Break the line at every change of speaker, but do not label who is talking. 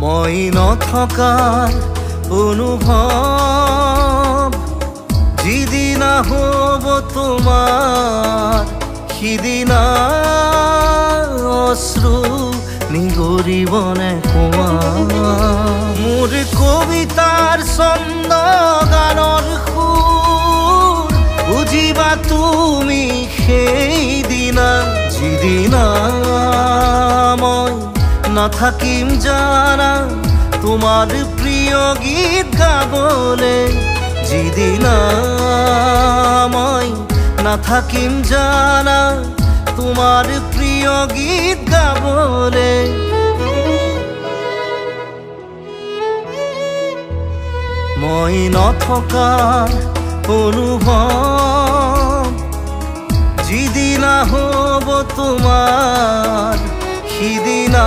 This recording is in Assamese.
মই নথকাৰ অনুভৱ যিদিনা হ'ব তোমাৰ সিদিনা অশ্ৰু নিগৰিবনে কোৱা মোৰ কবিতাৰ ছন্দ গানৰ সুৰ বুজিবা তুমি সেইদিনা যিদিনা মই নাথাকিম জানা তোমাৰ প্ৰিয় গীত গাবলে যিদিনা মই নাথাকিম জানা তোমাৰ প্ৰিয় গীত গাবলে মই নথকাৰ অনুভৱ যিদিনা হ'ব তোমাৰ সিদিনা